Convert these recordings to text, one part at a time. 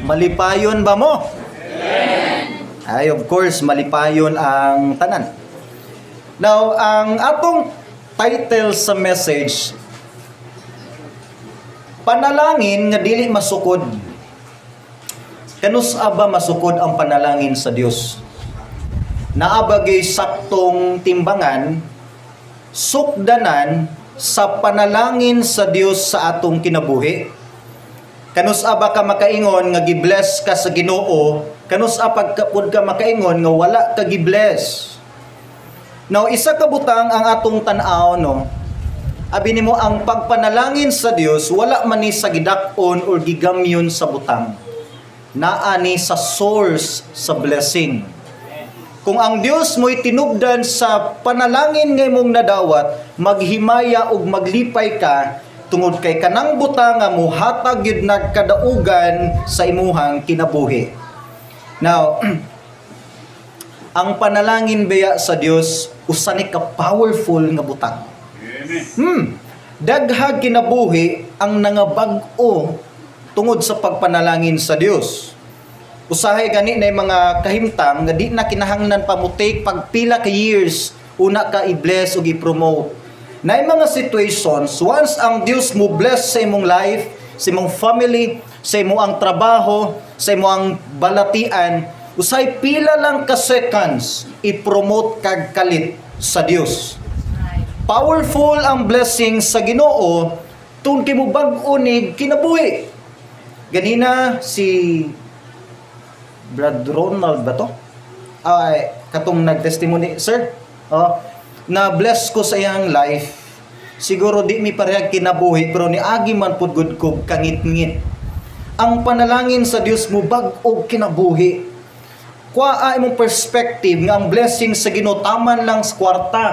Malipayon ba mo? Ay, of course, malipayon ang tanan. Now, ang atong title sa message, panalangin nga dili masukod. Kanus aba masukod ang panalangin sa Dios? Naabagay saktong timbangan, sukdanan sa panalangin sa Dios sa atong kinabuhi. Kanus aba ka makaingon nga gibless ka sa Ginoo, kanus apag kapud ka makaingon nga wala ka gibless. Now, isa ka butang ang atong tan-aw, no? Abi nimo ang pagpanalangin sa Dios wala man ni sa gidak-on or gigamyon sa butang. Naa ni sa source sa blessing. Kung ang Dios mo'y tinubdan sa panalangin nga imong nadawat, maghimaya ug maglipay ka tungod kay kanang butang nga muhatag gyud nagkadaugan sa imuhang kinabuhi. Now, ang panalangin baya sa Dios usa ni ka powerful nga butang. Daghag kinabuhi ang nangabag-o tungod sa pagpanalangin sa Dios. Usahay gani na mga kahimtang nga di na kinahanglan pa mo take pagpila ka years una ka i-bless ug i-promote. Na mga situations, once ang Dios mo bless sa imong life, sa imong family, sa imong trabaho, sa imong balatian, usay pila lang ka seconds i-promote kag kalit sa Dios. Powerful ang blessing sa Ginoo tungod kay mo bag-o ni kinabuhi. Ganina si Brad Ronald ba to? Ay, katong nag-testimony, sir. Na bless ko sa iyang life. Siguro di mi parehag kinabuhi pero niagi man pud gud ko kangit-ngit. Ang panalangin sa Dios mo bag-o kinabuhi. Kuha imong perspective nga ang blessing sa Ginoo taman lang sa kwarta.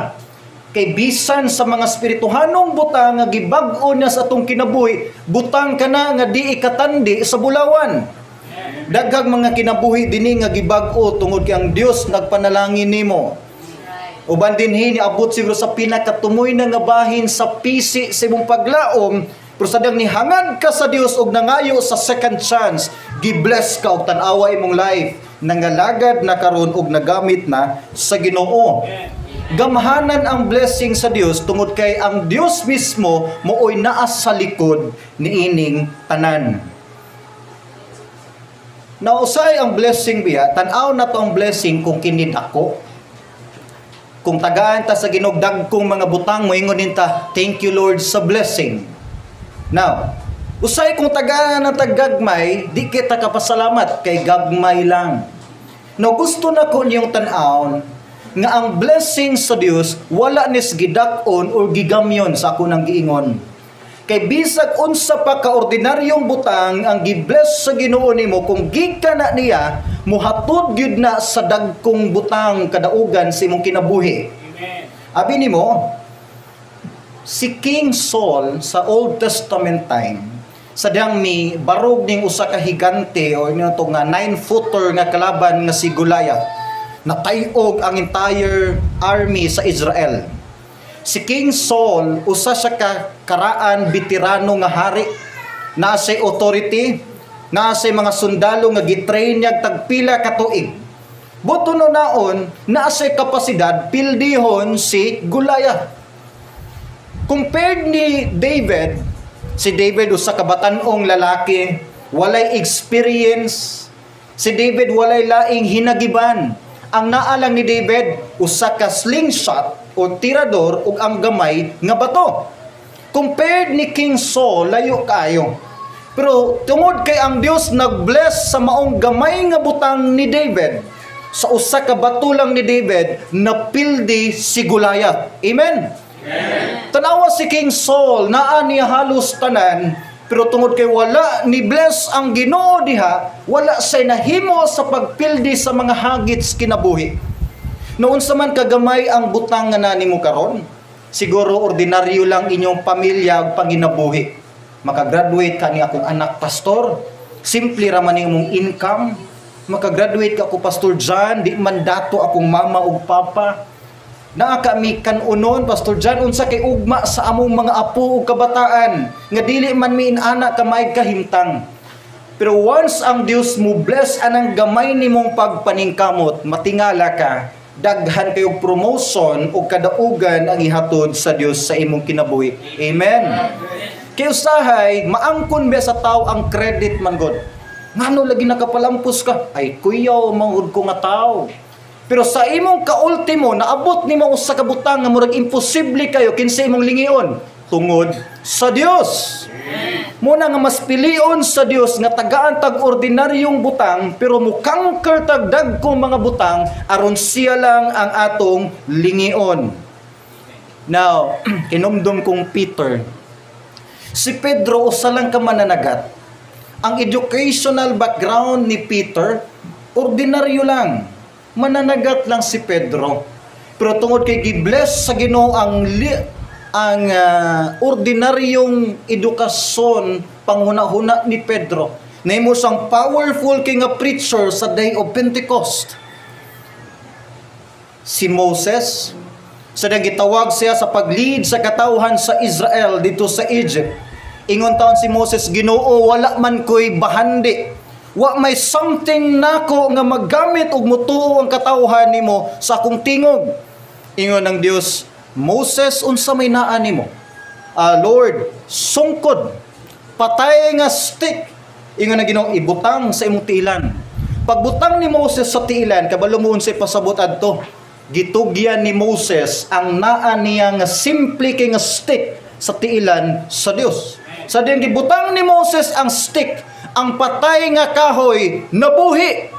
Kay bisan sa mga espirituhanong butang nga gibag-o niya sa atong kinabuhi, butang kana nga di ikatandi sa bulawan. Daghang mga kinabuhi dinhi nga gibag-o tungod kay ang Dios nagpanalangin nimo. Uban dinhi niabot siguro sa pinakatumoy na nga bahin sa pisi sa imong paglaom, pero sadang nihangad ka sa Dios og nangayo sa second chance, gibless ka og tan-awa imong life, nangalagad na karon og nagamit na sa Ginoo. Gamhanan ang blessing sa Dios tungod kay ang Dios mismo mooy naa sa likod niining tanan. Nausay ang blessing biya, tan-aw na to ang blessing kung kinid ako. Kung tagaan ta sa ginugdag kong mga butang, moingon ta, thank you Lord sa blessing. Now, usay kung tagaan na taggagmay, di kita kapasalamat kay gagmay lang. No, gusto na ko niyong tan-aw nga ang blessing sa Dios wala nis gidak-on or gigamyon sa ako nang giingon. Kay bisag unsa pa ka ordinaryong butang ang gibless sa Ginoo nimo kung gikan na niya muhatod gyud na sa dagkong butang kadaugan sa imong kinabuhi. Amen. Abi nimo si King Saul sa Old Testament time sadyang mi barog ning usa ka higante o ino to nga 9-footer nga kalaban nga si Goliath. Natayog ang entire army sa Israel. Si King Saul, usa siya ka karaan veterano nga hari, naa say authority, naa say mga sundalo nga gitrain niya tagpila ka tuig. Buto no naon, naa say kapasidad pildihon si Goliath. Compared ni David, si David usa ka batan-ong lalaki, walay experience. Si David walay laing hinagiban. Ang naalang ni David, usa ka slingshot o tirador ug ang gamay nga bato. Compared ni King Saul, layo kayo. Pero tungod kay ang Dios nag-bless sa maong gamay nga butang ni David, sa usa ka bato lang ni David, napildi si Goliath. Amen? Amen. Tanawa si King Saul, naa niya halos tanan, pero tungod kay wala ni bless ang Ginoo diha, wala say nahimo sa pagpildi sa mga hagits kinabuhi. Noon sa man kagamay ang butang nga nanimo karon, siguro ordinaryo lang inyong pamilya ug panginabuhi. Makagraduate ka ni akong anak pastor, simple ra man imong income. Makagraduate ka ako Pastor John, di man dato akong mama ug papa. Naa kami kanunon Pastor John unsa kay ugma sa among mga apo ug kabataan nga dili man miin-ana ka may kahimtang. Pero once ang Dios mo bless anang gamay nimong pagpaningkamot, matingala ka, daghan kayong promotion o kadaugan ang ihatod sa Dios sa imong kinabuhi. Amen. Kay usahay, maangkon ba sa tao ang credit man God? Ngano lagi nakapalampos ka? Ay kuyaw, mangud ko nga tao. Pero sa imong kaultimo, naabot nimo usa ka butang nga murag imposible kayo kinsa imong lingion tungod sa Dios. Muna nga mas pilion sa Dios nga tagaan tag ordinaryong butang pero mukangker tag dagkong mga butang aron siya lang ang atong lingion. Now, kinumdum kong Peter. Si Pedro usa lang ka mananagat. Ang educational background ni Peter ordinaryo lang. Mananagat lang si Pedro. Pero tungod kay gibless sa Ginoo ang ordinaryong edukasyon panghuna-huna ni Pedro, nahimo siyang powerful kay nga preacher sa day of Pentecost. Si Moses, sa gitawag siya sa pag-lead sa katawhan sa Israel dito sa Egypt. Ingon taon si Moses, Ginoo, wala man ko'y bahandi. Wa may something nako nga maggamit og mutuo ang katawhan nimo sa akong tingog. Ingon ng Dios, Moses, unsa may naa nimo? Lord, sungkod, patay nga stick. Ingon na Ginoo, ibutang sa imong tiilan. Pagbutang ni Moses sa tiilan, kabalo mo unsay pasabot adto. Gitugyan ni Moses ang naa niya nga simple kay nga stick sa tiilan sa Dios. Sa diyang gibutang ni Moses ang stick, ang patay nga kahoy nabuhi.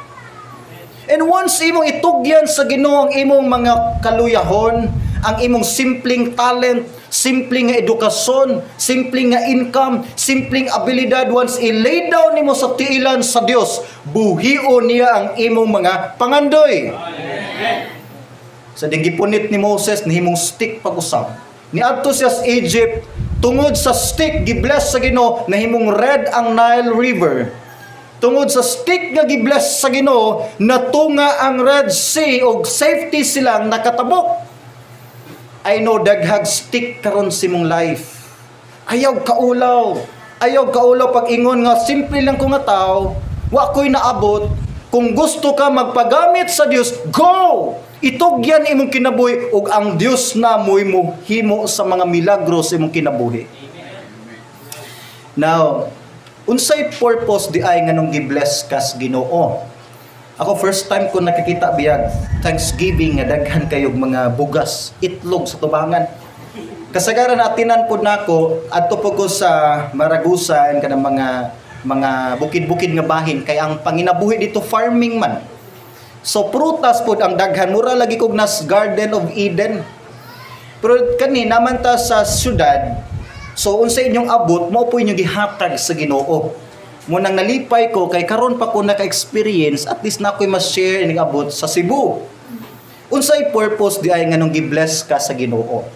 And once imong itugyan sa Ginoo ang imong mga kaluyahon, ang imong simpleng talent, simpleng nga edukasyon, simpleng nga income, simpleng abilidad, once i-lay down nimo sa tiilan sa Dios, buhio niya ang imong mga pangandoy. Sa gipunit ni Moses, nihimong stick pag-usab. Niadto siya sa Egypt, tungod sa stick gibless sa Ginoo, nahimong red ang Nile River. Tungod sa stick nga gibless sa Ginoo, natunga ang Red Sea og safety silang nakatabok. I know daghag stick karon sa imong life. Ayaw kaulaw pag ingon nga simple lang ko nga tao, wa ko'y naabot. Kung gusto ka magpagamit sa Dios, go! Itugyan imong kinabuhi ug ang Dios na mo'y mo himo sa mga milagro sa imong kinabuhi. Now, unsay purpose di ay nganong gibless kas Ginoo? Ako first time ko nakikita biyag Thanksgiving nga daghan kayog mga bugas, itlog sa tubangan. Kasagaran atinan pud nako adto po ko sa Maragusan kanang mga bukid-bukid nga bahin kay ang panginabuhi dito farming man. So prutas pud ang daghan, mura lagi kog nas Garden of Eden. Pero kani naman ta sa syudad. So unsa inyong abot mo po inyong gihatag sa Ginoo. Munang nalipay ko kay karon pa ko naka-experience, at least na ko'y mas-share ining abot sa Cebu. Unsay purpose di ay nganong gibless ka sa Ginoo?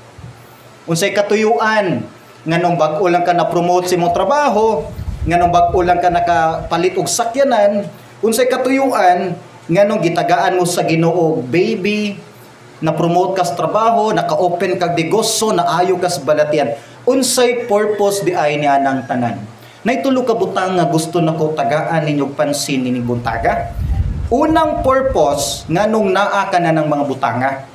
Unsay katuyuan nganong bag-o lang ka na promote sa imong trabaho, nganong bag-o lang ka nakapalit og sakyanan, unsay katuyuan nganong gitagaan mo sa Ginoo, baby, na promote ka sa trabaho, naka-open kag negosyo, naayo ka sa balatian. Unsay purpose di ay niya nang tanan? Naitulo ka butang nga gusto nako tagaan ninyong pansin nining buntaga. Unang purpose nganong naa ka na ng mga butanga,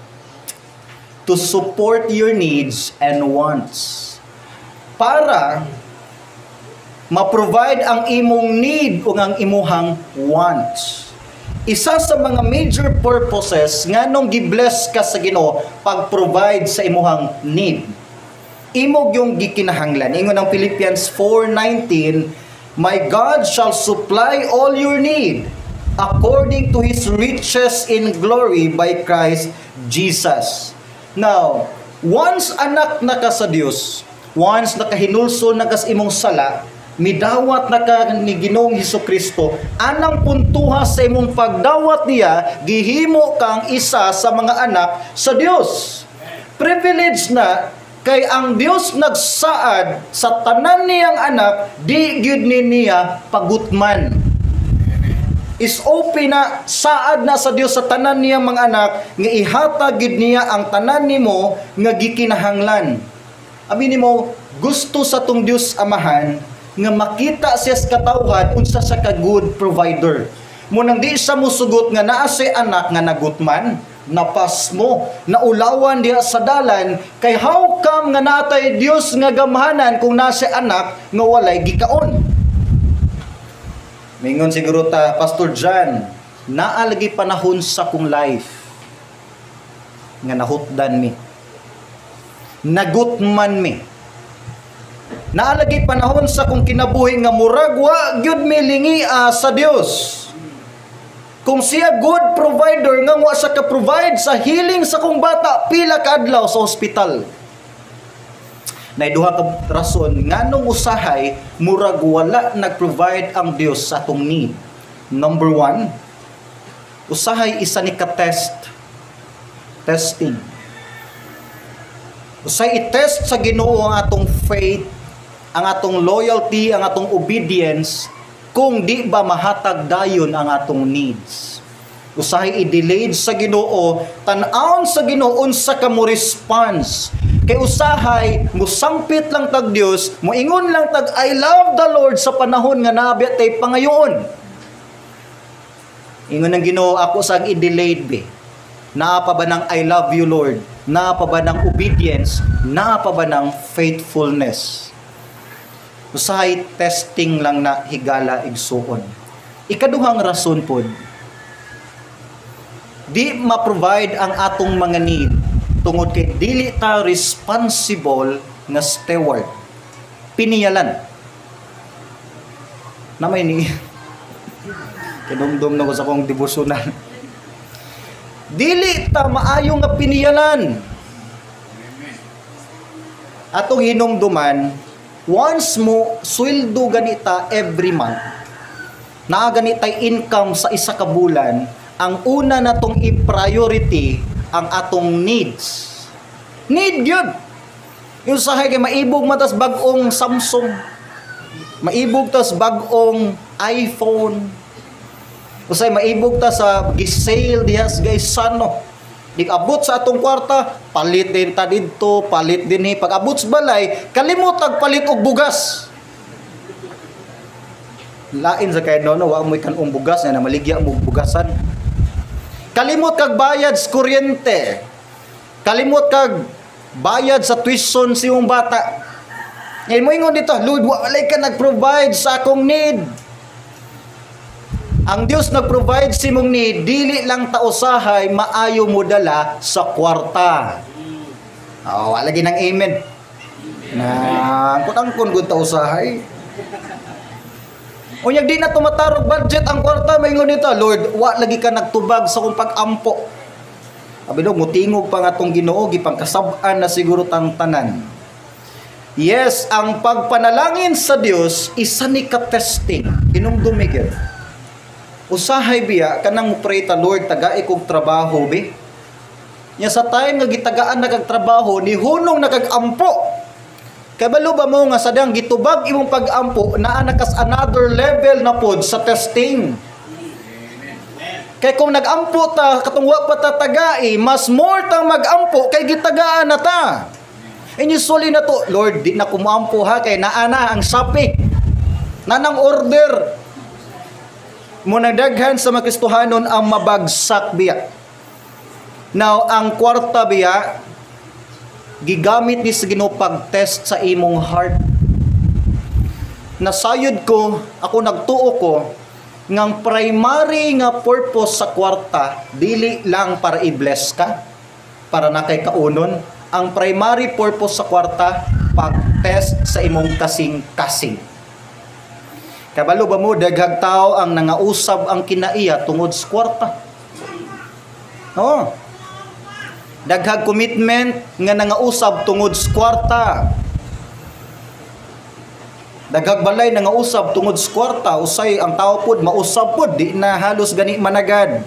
to support your needs and wants. Para ma-provide ang imong need o ang imuhang wants. Isa sa mga major purposes nganong gibless ka sa Ginoo pag-provide sa imuhang need. Imog yung gikinahanglan. Ingon ng Philippians 4:19, my God shall supply all your need according to His riches in glory by Christ Jesus. Now, once anak na ka sa Dios, once nakahinulso na ka sa imong sala, midawat na ka ni Ginoong Hesukristo, anang puntuha sa imong pagdawat niya, gihimo kang isa sa mga anak sa Dios. Privilege na, kay ang Dios nagsaad sa tanan niyang anak, di gyud niya pagutman. Is open na, saad na sa Dios sa tanan niyang mga anak, nga ihatag gyud niya ang tanan nimo nga gikinahanglan. Abi nimo, gusto sa tong Dios Amahan nga makita siya sa katawhan unsa sa ka good provider. Munang di siya musugot nga naa si anak nga nagutman, napasmo, naulawan diha sa dalan, kay how come nga natay Dios nga gamhanan kung nasa anak nga walay gikaon. Mingon siguro ta, Pastor John, naalagi panahon sa kong life nga nahutdan mi, nagutman mi, naalagi panahon sa kong kinabuhi nga murag wa gyud mi lingia sa Dios. Kung siya good provider nga wa sa ka-provide sa healing sa kong bata pila ka adlaw sa ospital. Nay duha ka rason nganong usahay murag wala nag-provide ang Dios sa atong need. Number 1, usahay isa ni testing. Usahay i-test sa Ginoo ang atong faith, ang atong loyalty, ang atong obedience, kung di ba mahatag dayon ang atong needs. Usahay i-delayed sa Ginoo, tan-awon sa Ginoo unsa ka mo response. Kay usahay musampit lang tag Dios, moingon lang tag I love the Lord sa panahon nga nabi tay pangayoon. Ingon ang Ginoo, ako sang i-delayed be. Naa pa ba ng I love you Lord? Naa pa ba ng obedience? Naa pa ba ng faithfulness? Usahay testing lang na higala igsuon. Ikaduhang rason pod, di ma-provide ang atong mga need tungod kay dili ta responsible nga steward. Piniyalan. Namay ni kinumdum na ko sa kong devotional. Dili ta maayo nga piniyalan. Atong hinumduman, once mo sweldo ganita every month, naa ganitay income sa isa ka bulan, ang una natong i-priority ang atong needs. Need yun. Yung sahay kay maibog matas bagong Samsung, maibog tas bagong iPhone, usay maibog ta sa gisale dihas guys sano. Abot sa atong kwarta, palit din ta dito, palit din ni. Pag abot sa balay, kalimot ag palit og bugas. Lain sa kay no, wa mo kanong bugas na maligya mo bugasan. Kalimot kag bayad sa kuryente. Kalimot kag bayad sa tuition sa iyong bata. Ngayon mo ingon dito, Lord, walay ka nag-provide sa akong need. Ang Dios nag-provide si mong need, dili lang ta usahay maayo mo dala sa kwarta. Lagi ng amen. Na angkon gud ta usahay. Unyag di na tumatarog budget ang kwarta, maingon dito, Lord, wa lagi ka nagtubag sa kong pag-ampo. Abino mutingog pa nga tong Ginoo, gipangkasab-an na siguro tang tanan. Yes, ang pagpanalangin sa Dios isa ni ka-testing. Inumdumigid. Usahay biya kanang pray ta, Lord, tagai kog trabaho be. Nya sa time nga gitagaan nagagtrabaho ni hunong nagagampo. Kabalo ba mo nga sadang gitubag imong pag-ampo naa nakas another level na pod sa testing. Kay kung nag-ampo ta katong wa pa ta tagai, mas more tang mag-ampo kay gitagaan na ta. And usually na to, Lord, di na kumampo ha kay naa na ang sapi. Nanang order. Muna daghan sa Makristohanon ang mabagsak biya. Now, ang kwarta biya, gigamit ni sa Ginoo pag-test sa imong heart. Nasayod ko, ako nagtuo ko, ngang primary nga purpose sa kwarta, dili lang para i-bless ka, para na kay kaunon. Ang primary purpose sa kwarta, pag-test sa imong kasing-kasing. Kabalo ba mo, daghag tao ang nangausab ang kinaiya tungod sa kwarta. Daghag commitment nga nangausab tungod sa kwarta. Daghag balay nangausab tungod sa kwarta. Usay ang tao pod mausab pod, di na halos gani managad.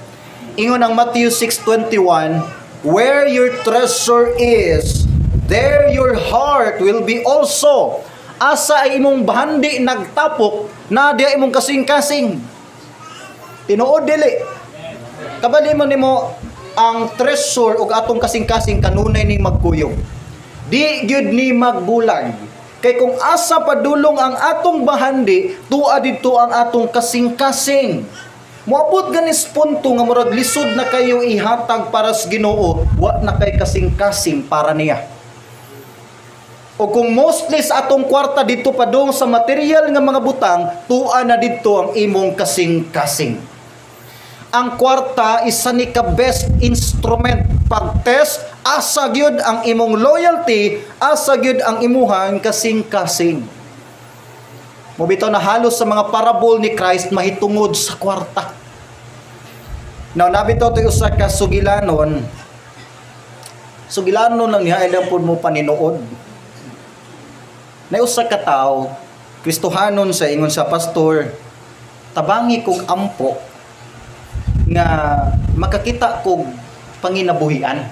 Ingon ang Matthew 6:21, where your treasure is, there your heart will be also. Asa ay imong bahandi nagtapok, na diya imong kasing-kasing. Tinuod dili. Kabali mo nimo ang treasure ug atong kasing-kasing kanunay ning magkuyog. Di gyud ni magbulag. Kay kung asa padulong ang atong bahandi, tuwa dito ang atong kasing-kasing. Moabot ganis punto nga murag lisod na kayo ihatag para sa Ginoo, wa na kay kasing-kasing para niya. O kung mostly sa atong kwarta dito padung sa material nga mga butang, tuwa na dito ang imong kasing-kasing. Ang kwarta isa ni ka best instrument pag-test, asa gyud ang imong loyalty, asa gyud ang imuhang kasing-kasing. Mobitaw na halos sa mga parable ni Christ mahitungod sa kwarta. Now nabitaw to usa ka sugilanon. Sugilanon lang niya ilang pud mo paninuod. Na usa ka tawo, Kristohanon sa ingon sa pastor, tabangi kog ampo nga makakita kog panginabuhian.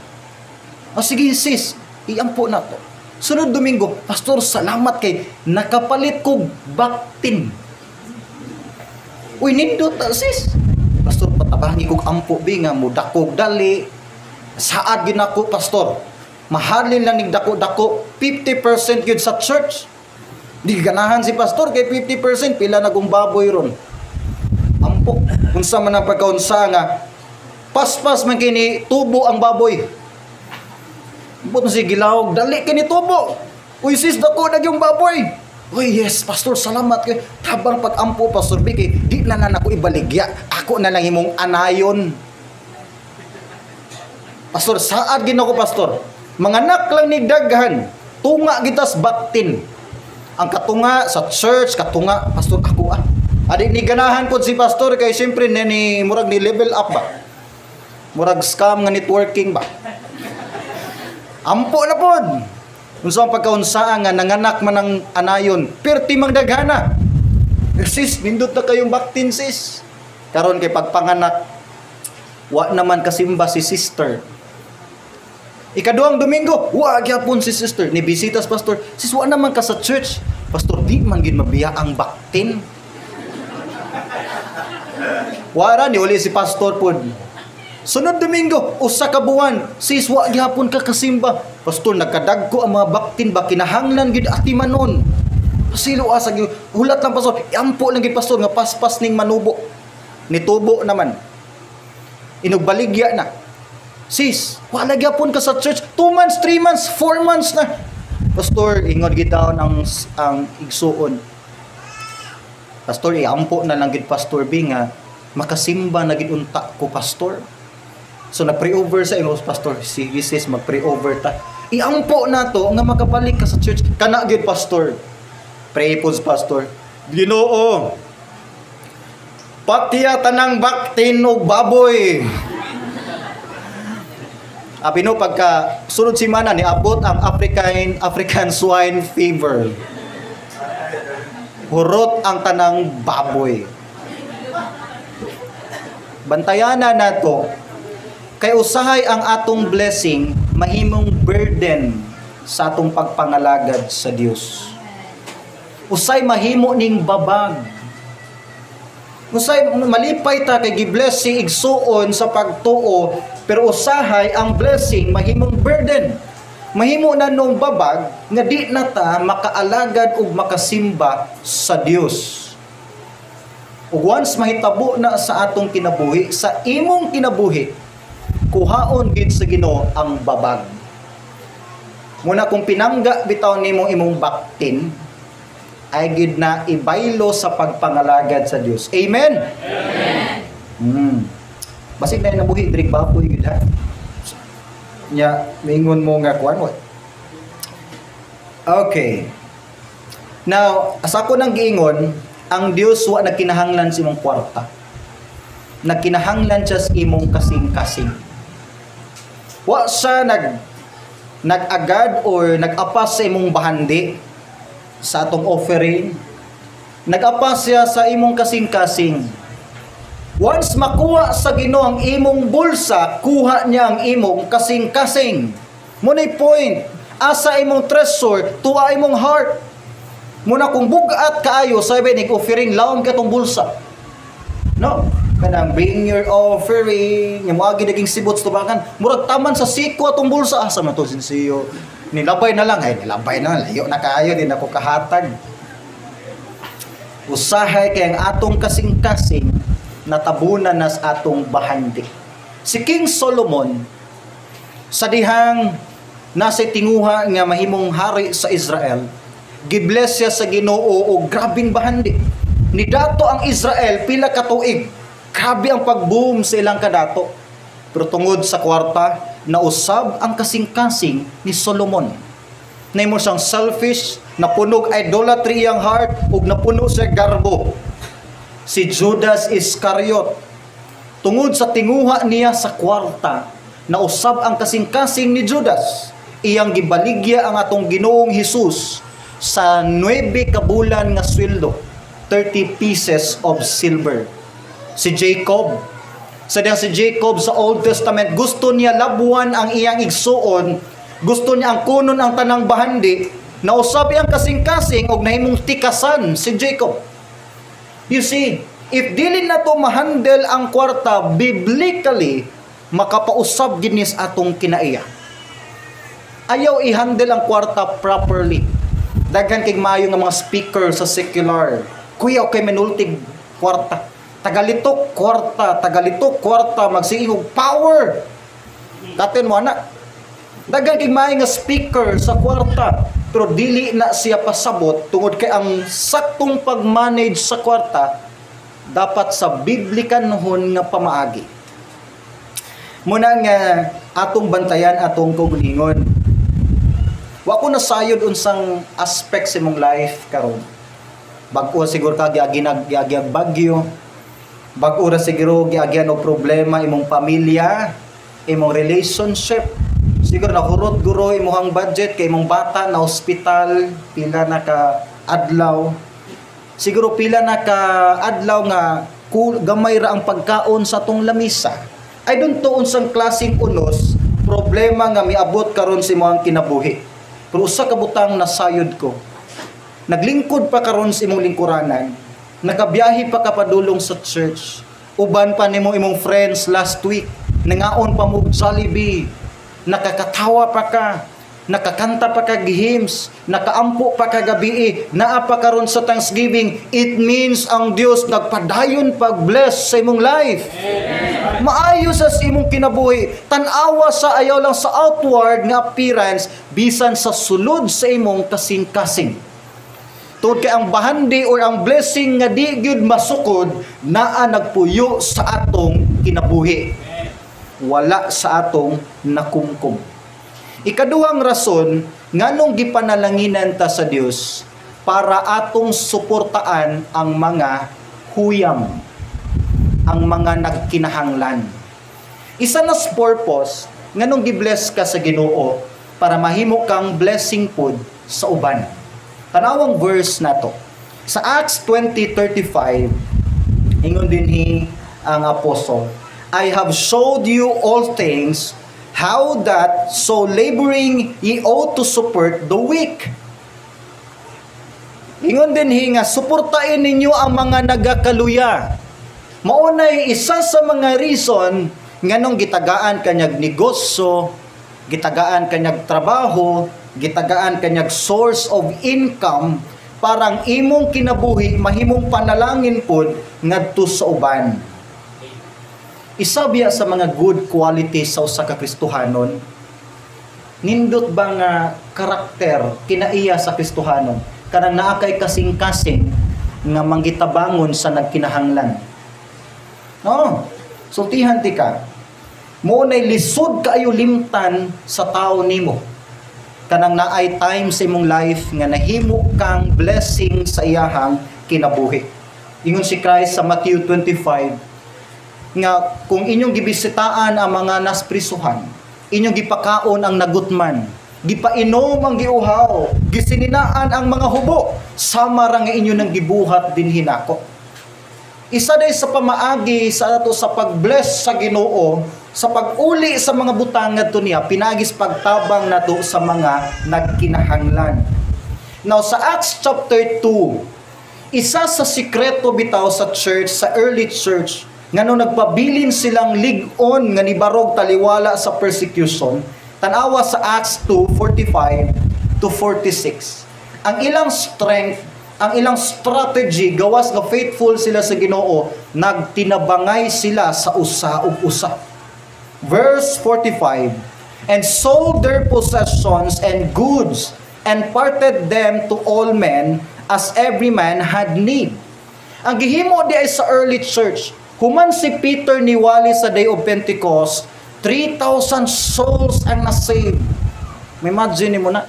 O sige sis, iampo na to. Sunod Domingo, pastor, salamat kay nakapalit kog baktin. Uy, nindot ta sis. Pastor, patabangi kog ampo bi nga mudakog dali. Saad gyud nako pastor. Mahalin lang ning dako-dako, 50% gyud sa church. Di ganahan si pastor kay 50% pila na kong baboy ron. Ampo, unsa man ang pagkaunsa nga paspas man kini tubo ang baboy. Buto si gilawog, dali kini tubo. Uy sis, dako na yung baboy. Uy yes, pastor, salamat kay tabang pag-ampo pastor Biki. Di na ako ibaligya. Ako na lang imong anayon. Pastor, saad ginako pastor. Manganak lang ni daghan. Tunga gitas baktin. Ang katunga sa church, katunga pastor ako Adi ni ganahan pod si pastor kay siyempre ni murag ni level up ba. Murag scam nga networking ba? Ampo na pod. Unsa ang pagkaunsaan nga nanganak man ang anayon, perti mang daghana. Sis, nindot na kayong baktin sis. Karon kay pagpanganak, wa naman kasimba si sister. Ikaduhang Domingo, wa gyapon si sister. Ni bisitas pastor, sis wa naman ka sa church. Pastor, di man gid mabiya ang baktin. Wara ni uli si pastor pod. Sunod Domingo, usa ka buwan, sis wa gyapon ka kasimba. Pastor, nagkadagko ang mga baktin ba kinahanglan gid atimanon. Pasilo asa gyud hulat lang pastor, iampo lang gid pastor nga paspas ning manubo. Nitubo naman. Inugbaligya na. Sis, wala gyapon ka sa church 2 months, 3 months, 4 months na. Pastor, ingod gid taon ang igsuon. Pastor, iampo na lang gid pastor B nga makasimba na gid unta ko pastor. So na-pre-over sa imo pastor, sige sis mag-pre-over ta. Iampo na to nga makabalik ka sa church. Kana gid pastor. Pray po pastor. Ginoo. Patiya tanang baktin og baboy. Abi no pagka sunod semana ni abot ang African swine fever. Hurot ang tanang baboy. Bantayana nato kay usahay ang atong blessing mahimong burden sa atong pagpangalagad sa Dios. Usay mahimo ning babag. Usay malipay ta kay gi-bless si igsuon sa pagtuo, pero usahay ang blessing mahimong burden. Mahimo na nung babag nga di na ta makaalagad ug makasimba sa Dios. Ug once mahitabo na sa atong kinabuhi, sa imong kinabuhi, kuhaon gid sa Ginoo ang babag. Muna kung pinangga bitaw nimo imong baktin, ay gid na ibaylo sa pagpangalagad sa Dios. Amen. Amen. Basig na nabuhi diri baboy gid ha. Nya mingon mo nga kuan mo. Okay. Now, asa ko nang giingon, ang Dios wa nagkinahanglan sa imong kwarta. Nagkinahanglan siya sa imong kasing-kasing. Wa siya nag-agad or nag-apas sa imong bahandi sa atong offering. Nag-apas siya sa imong kasing-kasing. Once makuha sa Ginoo ang imong bulsa, kuha niya ang imong kasing-kasing. Muna'y point, asa imong treasure, tuwa imong heart. Muna kung bugat kaayo, sabi ning offering, laon ka tong bulsa. No? Kanang bring your offering, yung mga ginaging sibots tubakan, murag taman sa siko atong bulsa, asa man to sinsiyo. Nilabay na lang, nilabay na, layo na kaayo, din ako kahatag. Usahay kay ang atong kasing-kasing natabunan nas atong bahandi. Si King Solomon, sa dihang nasa tinguha nga mahimong hari sa Israel, gibless siya sa Ginoo og grabing bahandi. Nidato ang Israel pila ka tuig. Grabe ang pag-boom sa ilang kadato. Pero tungod sa kwarta, nausab ang kasing-kasing ni Solomon. Nahimo siyang selfish, napunog idolatry ang heart, ug napuno sa garbo. Si Judas Iscariot, tungod sa tinguha niya sa kwarta, nausab ang kasing-kasing ni Judas. Iyang gibaligya ang atong Ginoong Hesus sa 9 kabulan nga sweldo, 30 pieces of silver. Si Jacob, sa si Jacob sa Old Testament, gusto niya labuan ang iyang igsuon, gusto niya ang kunon ang tanang bahandi, nausab ang kasing-kasing og nahimong tikasan si Jacob. You see, if dili na to mahandle ang kwarta biblically, makapausab ginis atong kinaiya. Ayaw i-handle ang kwarta properly. Daghan kay maayo nga mga speaker sa secular. Kuya, okay manultig kwarta. Tagalitok kwarta, magsiingog power. Daten mo anak. Daghan kay maayo nga speaker sa kwarta, pero dili na siya pasabot tungod kay ang saktong pag-manage sa kwarta dapat sa biblikanhon nga pamaagi. Muna nga atong bantayan atong kaugalingon. Wa ko nasayod unsang aspect sa imong life karon. Bag-o siguro ka giagyan bagyo. Bag-o ra siguro giagyan og problema imong pamilya, imong relationship. Siguro nakurot guro imong budget kay imong bata na ospital, pila na ka adlaw. Siguro pila na ka adlaw nga gamay ra ang pagkaon sa atong lamisa. I don't know unsang klaseng unos problema nga miabot karon sa imong kinabuhi. Pero usa ka butang nasayod ko. Naglingkod pa karon sa imong lingkuranan. Nakabiyahe pa ka padulong sa church. Uban pa nimo imong friends last week. Nangaon pa mo Jollibee. Nakakatawa pa ka. Nakakanta pa ka hymns. Nakaampo pa ka gabi. Naa pa karon sa Thanksgiving. It means ang Dios nagpadayon pag-bless sa imong life. Maayo sa imong kinabuhi. Tan-awa sa ayaw lang sa outward nga appearance bisan sa sulod sa imong kasing-kasing. Tungod kay ang bahandi or ang blessing nga di gyud masukod naa nagpuyo sa atong kinabuhi. Wala sa atong nakumkum. Ikaduhang rason nganong gipanalanginan ta sa Dios para atong suportaan ang mga huyam, ang mga nagkinahanglan. Isa na purpose nganong gibless ka sa Ginoo para mahimo kang blessing pod sa uban. Tanawang verse na to. Sa Acts 20:35, ingon dinhi ang apostol, I have showed you all things, how that so laboring ye ought to support the weak. Ingon dinhi nga suportahin ninyo ang mga nagakaluya. Maunay isa sa mga reason nganong gitagaan kanyag negosyo, gitagaan kanyag trabaho, gitagaan kanyag source of income parang imong kinabuhi mahimong panalangin pod ngadto sa uban. Isa biya sa mga good qualities sa usa ka Kristohanon, nindot ba nga karakter kinaiya sa Kristohanon kanang naa kay kasing-kasing nga manggitabangon sa nagkinahanglan. No, sultihan ti ka. Mo nay lisod kaayo limtan sa tawo nimo. Kanang naay time sa imong life nga nahimo kang blessing sa iyahang kinabuhi. Ingon si Christ sa Matthew 25 nga kung inyong gibisitaan ang mga nasprisuhan, inyong gipakaon ang nagutman, gipainom ang giuhaw, gisininaan ang mga hubo, sama ra nga inyo nang gibuhat din hinako. Isa day sa pamaagi sa ato sa pag-bless sa Ginoo, sa pag-uli sa mga butang ngadto niya, pinagis pagtabang nato sa mga nagkinahanglan. Now sa Acts chapter 2, isa sa sikreto bitaw sa church, sa early church, ngano nagpabilin silang lig-on nga nibarog taliwala sa persecution, Tanawa sa Acts 2:45 to 46. Ang ilang strength, ang ilang strategy gawas nga faithful sila sa Ginoo, nagtinabangay sila sa usa ug usa. Verse 45, and sold their possessions and goods, and parted them to all men, as every man had need. Ang gihimo di ay sa early church, human si Peter niwali sa Day of Pentecost, 3,000 souls ang nasave. May imagine mo na,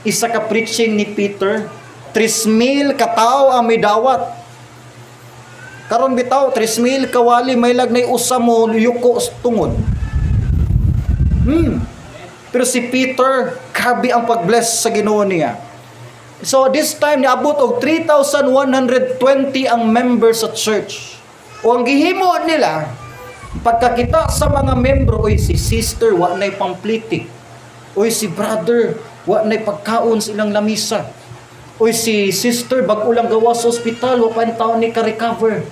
isa ka preaching ni Peter, 3,000 katao ang may dawat. Karon bitaw, 3,000 kawali, may lagnay usa mo, yuko tungod. Pero si Peter, grabe ang pag-bless sa Ginoo niya. So this time, niabot og 3,120 ang members sa church. O ang gihimo nila, pagkakita sa mga membro, oy si sister, wa na'y pamplitik. Oy si brother, wa na'y pagkaon sa ilang lamisa. Oy si sister, bag-o lang gawa sa ospital, wa pa in taon ni ka-recover.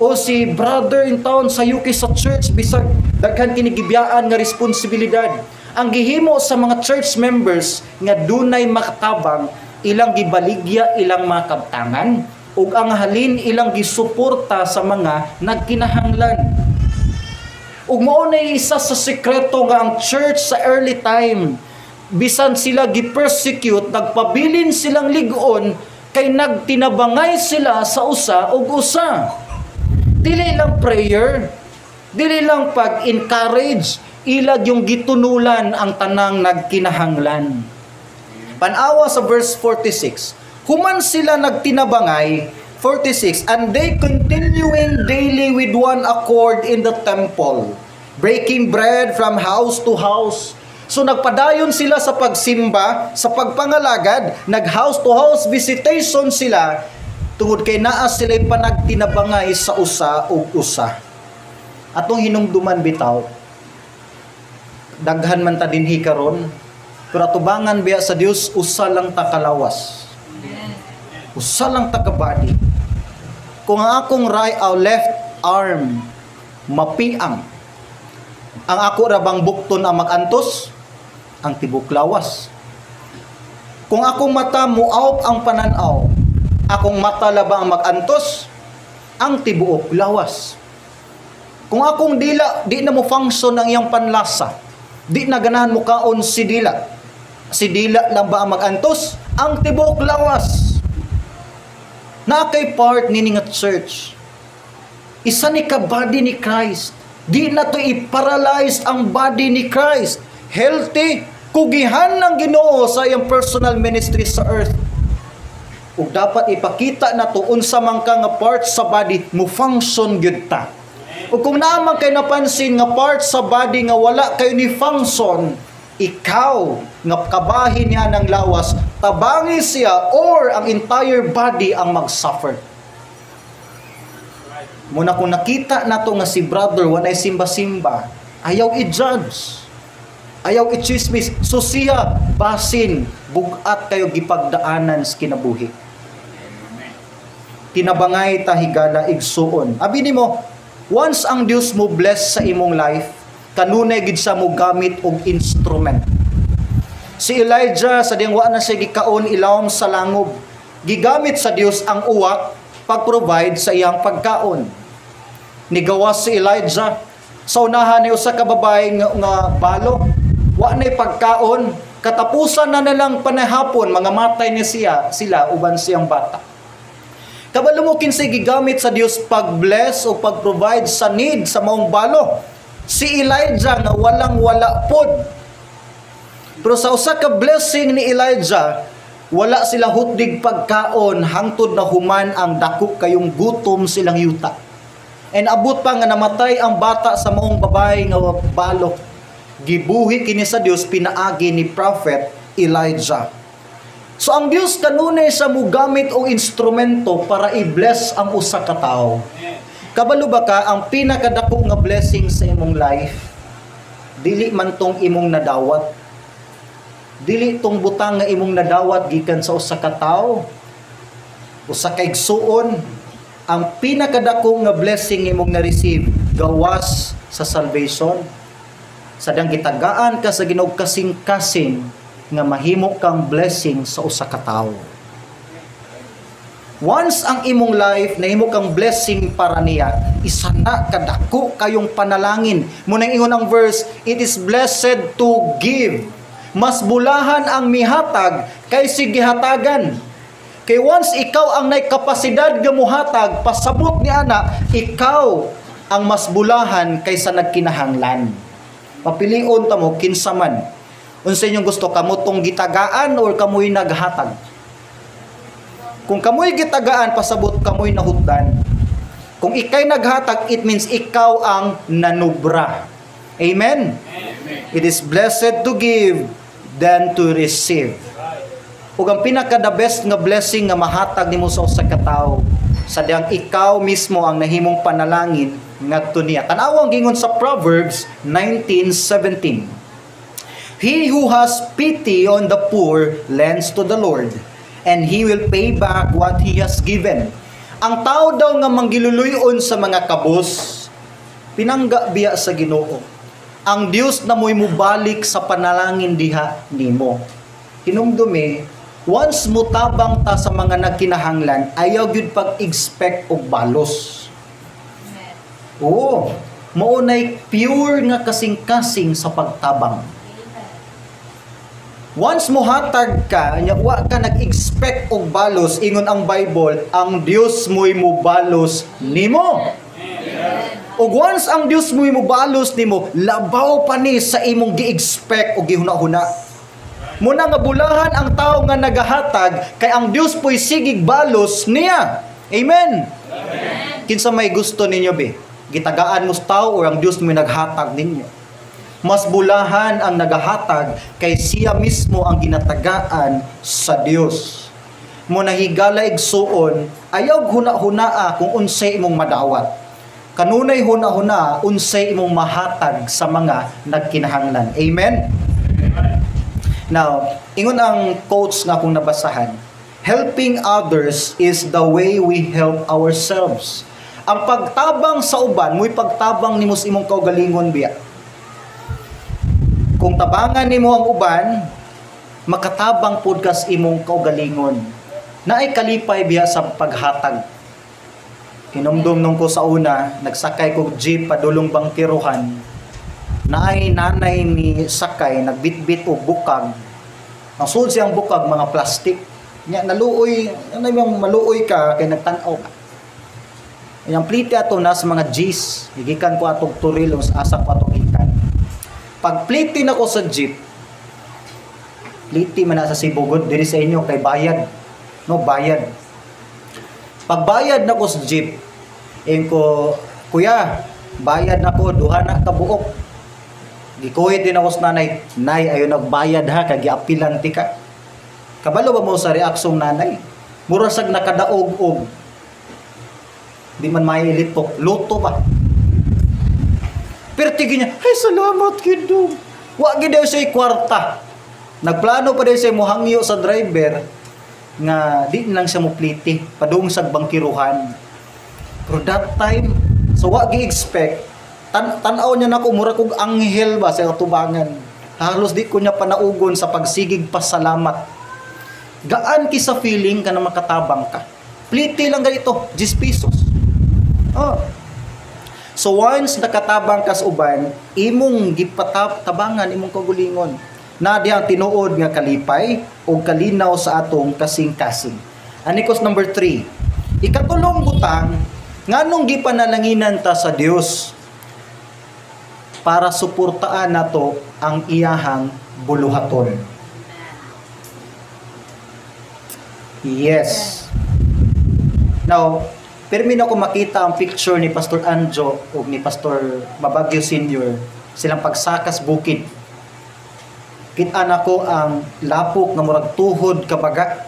O si brother in town sa UK sa church, bisag daghan kinigibiyaan nga responsibilidad. Ang gihimo sa mga church members nga dunay makatabang, ilang gibaligya ilang mga kabtangan, ug ang halin ilang gisuporta sa mga nagkinahanglan. Ug mao na isa sa sekreto nga ang church sa early time, bisan sila gi-persecute, nagpabilin silang ligon, kay nagtinabangay sila sa usa ug usa. Dili lang prayer, dili lang pag-encourage, ilag yung gitunulan ang tanang nagkinahanglan. Panawa sa verse 46, human sila nagtinabangay, 46, and they continuing daily with one accord in the temple, breaking bread from house to house. So nagpadayon sila sa pagsimba, sa pagpangalagad, nag-house to house visitation sila, tungod kay naa sila'y panagtinabangay sa usa ug usa. Atong hinumduman bitaw, daghan man ta dinhi karon, pero atubangan biya sa Dios, usa lang ta kalawas. Usa lang ta ka body. Kung ang akong left arm mapiang, ang ako ra bang bukton ang magantos, ang tibok lawas. Kung akong mata muaw ang pananaw, akong mata labang magantos, ang tibuok lawas. Kung akong dila, di na mo function ang iyang panlasa, di na ganahan mo kaon si dila lang ba ang magantos, ang tibuok lawas. Na kay part nini nga church, isa ni ka body ni Christ, di na to i-paralyze ang body ni Christ, healthy, kugihan ng Ginoo sa iyang personal ministry sa earth. Ug dapat ipakita na to unsa man ka nga part sa body mo function gyud ta. Ug kung naman kay napansin nga part sa body nga wala kayo ni function, ikaw nga kabahin niya ng lawas, tabangi siya or ang entire body ang mag-suffer. Muna kung nakita na to nga si brother walay simba-simba, ayaw i-judge, ayaw i-chismis, so siya basin bugat kayo gipagdaanan sa kinabuhi. Tinabangay ta higala igsuon. Abi nimo, once ang Dios mo bless sa imong life, kanunay gid sa mo gamit og instrument. Si Elijah sa diyang wa na siya gikaon ilawom sa langob, gigamit sa Dios ang uwak pag-provide sa iyang pagkaon. Nigawas si Elijah sa unahan ni usa ka babae nga balo, wa nay pagkaon, katapusan na nilang panahapon mga matay ni sila uban siyang bata. Kabalo mo kinsay gigamit sa Dios pag-bless o pag-provide sa need sa maong balo. Si Elijah nga walang-wala pod. Pero sa usa ka blessing ni Elijah, wala sila hutdig pagkaon hangtod na human ang dako kayong gutom silang yuta. And abot pa nga namatay ang bata sa maong babae nga balo. Gibuhi kini sa Dios pinaagi ni prophet Elijah. So ang Dios kanunay sa mugamit og instrumento para i-bless ang usa ka tawo. Kabalo ba ka ang pinakadako nga blessing sa imong life? Dili man tong imong nadawat. Dili tong butang nga imong nadawat gikan sa usa ka tawo. Usa ka igsuon, ang pinakadako nga blessing imong na-receive gawas sa salvation. Sadang gitagaan ka sa Ginoo kasing-kasing nga mahimo kang blessing sa usa ka tawo. Once ang imong life nahimo kang blessing para niya, isa na kadako kayong panalangin. Munang ingon ang verse, it is blessed to give. Mas bulahan ang mihatag kaysa gihatagan. Kay once ikaw ang nay kapasidad nga muhatag, pasabot ni ana, ikaw ang mas bulahan kaysa nagkinahanglan. Papilion ta mo kinsa man. Unsa inyong gusto, kamo tong gitagaan or kamoy naghatag? Kung kamoy gitagaan, pasabot kamoy nahutdan. Kung ikay naghatag, it means ikaw ang nanubra. Amen? It is blessed to give than to receive. Ug ang pinaka-the best nga blessing nga mahatag nimo sa usa ka tawo, sadyang ikaw mismo ang nahimong panalangin ngadto niya. Tan-aw ang gingon sa Proverbs 19:17. He who has pity on the poor lends to the Lord, and He will pay back what He has given. Ang tao daw nga manggiluluyon sa mga kabos, pinangga biya sa Ginoo. Ang Dios na mo'y mubalik sa panalangin diha nimo. Hinumdumi, once mutabang ta sa mga nagkinahanglan, ayaw gyud pag-expect og balos. Oo, maunay pure nga kasing-kasing sa pagtabang. Once muhatag ka, wa ka nag-expect og balos, ingon ang Bible, ang Dios mo'y mubalos nimo. Ug once ang Dios mo'y mubalos nimo, labaw pa ni sa imong gi-expect o gihuna-huna. Muna nga bulahan ang tao nga nagahatag, kay ang Dios po'y sigig balos niya. Amen. Kinsa may gusto ninyo be? Gitagaan mo sa tao o ang Dios mo'y naghatag ninyo? Mas bulahan ang nagahatag kay siya mismo ang ginatagaan sa Dios. Muna higala igsuon, ayaw huna-hunaa kung unsay imong madawat. Kanunay huna-huna unsay imong mahatag sa mga nagkinahanglan. Amen. Now, ingon ang quotes nga akong nabasahan. Helping others is the way we help ourselves. Ang pagtabang sa uban, mo'y pagtabang nimo sa imong kaugalingon biya. Kung tabangan nimo ang uban, makatabang pod kas imong kaugalingon. Naay kalipay biya sa paghatag. Kinumdum nung ko sa una, nagsakay ko jeep padulong bangkiruhan. Naay nanay ni sakay, nagbitbit og bukag. Ang sud siyang bukag mga plastic. Nya naluoy, ano yung maluoy ka kay nagtan-aw ka. Yang plite ato na sa mga G's, gigikan ko atong Turilo sa asa ko atong ikan. Pag plite na ko sa jeep, plite man na sa Sibugod diri sa inyo kay bayad. No, bayad. Pag bayad na ko sa jeep, ko, kuya, bayad na ko, duha na kabuok. Gikuhit din ako sa nanay, nay, ayo nagbayad ha, kag giapilan ti ka. Kabalo ba mo sa reaksong nanay? Murasag nakadaog-og. Di man mailitok, luto ba? Pero tigin niya, ay salamat kidum. Wa gid daw siya kwarta. Nagplano pa daw siya mohangyo sa driver nga di lang siya mo pliti, padung sa bangkiruhan. Pero that time, so wa gi-expect, tan-aw niya nako mura kog anghel ba sa tubangan. Halos di ko niya panaugon sa pagsigig pasalamat. Gaan ki sa feeling ka na makatabang ka. Pliti lang ganito, 10 pesos. Oh. So once nakatabang ka sa uban, imong gipatabangan imong kagulingon. Na diha tinuod nga kalipay o kalinaw sa atong kasing-kasing. Anikos number 3. Ikatulong butang, nganong gipanalanginan ta sa Dios para suportaan nato ang iyahang buluhaton. Yes. Now, permi na ko makita ang picture ni Pastor Anjo o ni Pastor Mabagyo Senior, silang pagsakas bukid. Kita na ko ang lapok nga murag tuhod kabaga.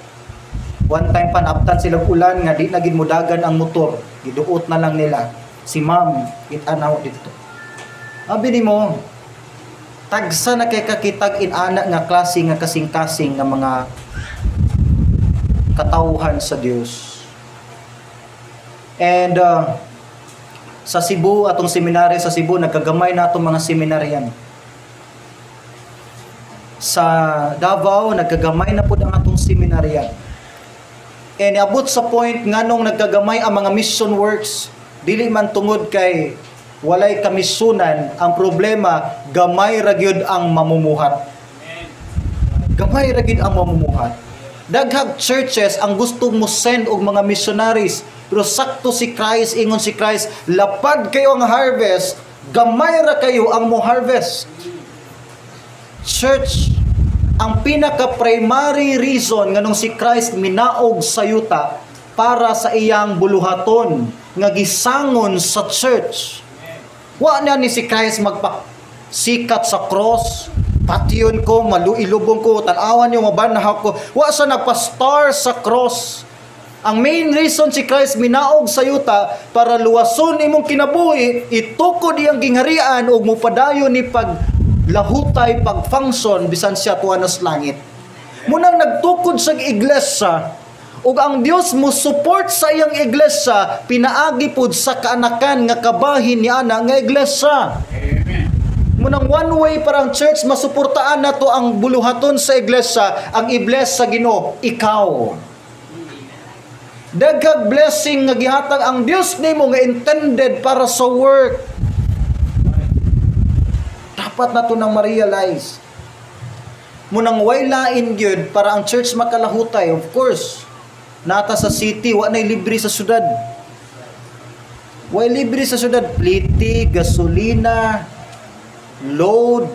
One time pa naabtan silang ulan nga di na gid mudagan ang motor. Giduot na lang nila. Si ma'am, kita na dito. Abi ni mo, tagsa na kay kakitag inana nga klase nga kasing-kasing nga mga katawhan sa Dios. And sa Cebu, atong seminaryo sa Cebu, nagkagamay na atong mga seminaryan. sa Davao, nagkagamay na po ang atong seminaryan. And abot sa point nga nung nagkagamay ang mga mission works, dili man tungod kay walay kamisunan, ang problema, gamay ra gyud ang mamumuhat. Gamay ra gyud ang mamumuhat. Daghang churches ang gusto mo send og mga missionaries, pero sakto si Christ, ingon si Christ, lapad kayo ang harvest, gamay ra kayo ang mo harvest. Church, ang pinaka-primary reason nganong si Christ minaog sa yuta para sa iyang buluhaton nga gisangon sa church. Wa na ni si Christ magpasikat sa cross, pation ko, maluilubong ko, tanawan niyo, mabanahak ko. Wa sa nagpa-star sa cross. Ang main reason si Christ minaog sa yuta para luwason imong kinabuhi, itukod iyang gingharian ug mupadayon ni paglahutay, pag-function bisan siya tuwa nas langit. Munang nagtukod sa iglesia, ug ang Dios mo support sa iyang iglesia, pinaagi pud sa kaanakan nga kabahin niya na nga iglesia. Munang one way para ang church masuportaan nato ang buluhaton sa iglesia, ang i-bless sa Ginoo, ikaw. Daghang blessing nga gihatag ang Dios nimo nga intended para sa work. Dapat nato nang ma-realize. Munang way lain gyud para ang church makalahutay, of course. Nata sa city, wa nay libre sa syudad. Way libre sa syudad, pliti, gasolina, load,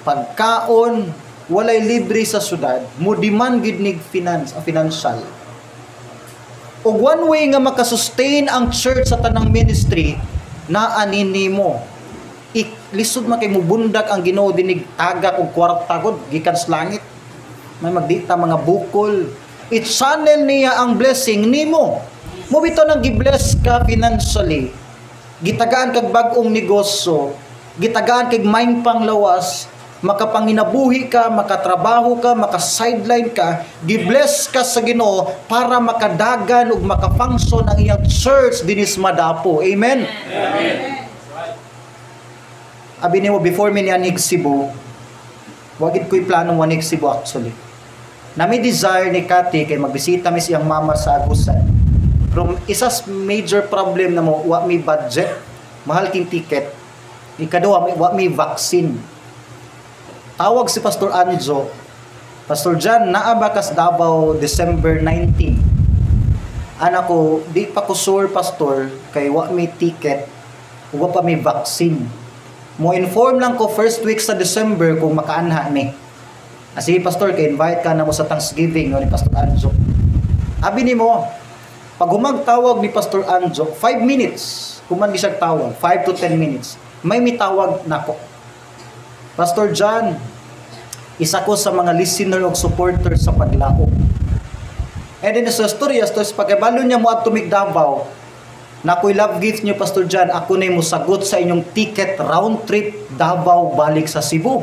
pagkaon, walay libre sa syudad. Mo demand gid nig financial. Og one way nga makasustain ang church sa tanang ministry, na anini mo. Lisod man kay mo bundak ang Ginoo dinig tagak og kwarta gud gikan sa langit. May magdita mga bukol. I-channel niya ang blessing nimo. Mo bitaw nang gi-bless ka financially. Gitagaan kag bag-ong negosyo, gitagaan kag maing panglawas, makapanginabuhi ka, makatrabaho ka, maka-sideline ka, gi-bless ka sa Ginoo para makadagan ug maka-function ang iyang church dinis Madapo. Amen. Amen. Abi nimo before mi nianig Cebu, wagid ko'y planong wanig Cebu actually. Nami desire ni Cathy kay magbisita mi siyang mama sa Agusan. Pero isas major problem na mo, wa mi budget, mahal king ticket. Ikaduha, wa mi vaccine. Tawag si Pastor Anjo, Pastor John, naa ba kas Davao December 19? Anak ko, di pa ko sure Pastor, kay wa mi ticket, wa pa mi vaccine. Mo inform lang ko first week sa December kung makaanha ni. Sige Pastor, kay invite ka na mo sa Thanksgiving no, ni Pastor Anjo. Abi ni mo, pag humagtawag ni Pastor Anjo, 5 minutes, kuman siya tawag, 5 to 10 minutes, may mitawag na ko. Pastor John, isa ko sa mga listener o supporter sa Paglaok. And then sa storya, pagkabalo niya mo at tumig Davao, na ako'y love gift niyo, Pastor John, ako na mo sagot sa inyong ticket round trip Davao balik sa Cebu.